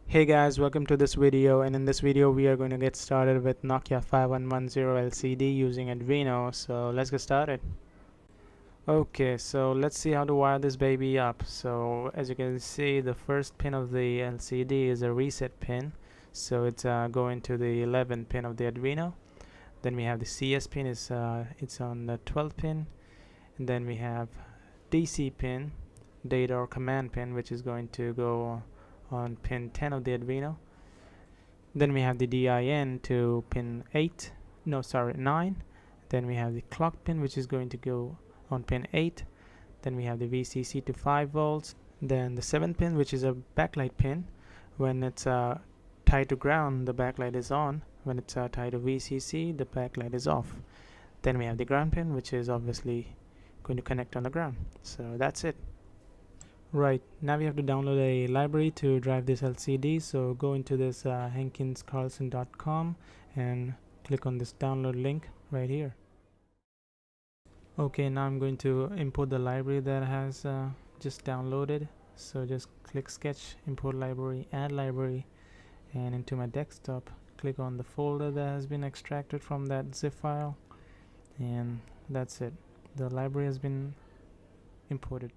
Hey guys, welcome to this video, and in this video we are going to get started with Nokia 5110 LCD using Arduino. So let's get started. Okay, so let's see how to wire this baby up. So as you can see, the first pin of the LCD is a reset pin, so it's going to the 11th pin of the Arduino. Then we have the CS pin, it's on the 12th pin, and then we have DC pin, data or command pin, which is going to go on pin 10 of the Arduino. Then we have the DIN to pin 9. Then we have the clock pin, which is going to go on pin 8. Then we have the VCC to 5 volts. Then the 7th pin, which is a backlight pin. When it's tied to ground, the backlight is on. When it's tied to VCC, the backlight is off. Then we have the ground pin, which is obviously going to connect on the ground. So that's it. Right, now we have to download a library to drive this LCD. So go into this henkinscarlson.com and click on this download link right here. Okay, now I'm going to import the library that has just downloaded. So just click sketch, import library, add library, and into my desktop click on the folder that has been extracted from that zip file, and that's it. The library has been imported.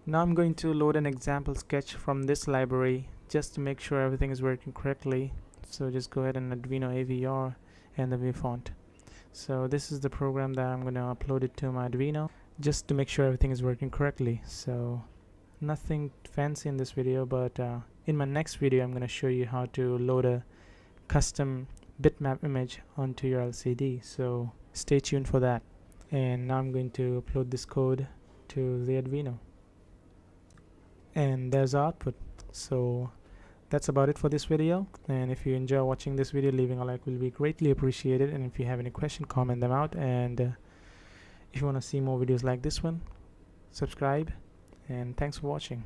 Now I'm going to load an example sketch from this library just to make sure everything is working correctly. So just go ahead and Arduino AVR and the WaveFont. So this is the program that I'm going to upload it to my Arduino just to make sure everything is working correctly. So nothing fancy in this video, but in my next video I'm going to show you how to load a custom bitmap image onto your LCD. So stay tuned for that. And now I'm going to upload this code to the Arduino. And there's our output. So that's about it for this video, and if you enjoy watching this video, leaving a like will be greatly appreciated. And if you have any question, comment them out. And if you want to see more videos like this one, subscribe, and thanks for watching.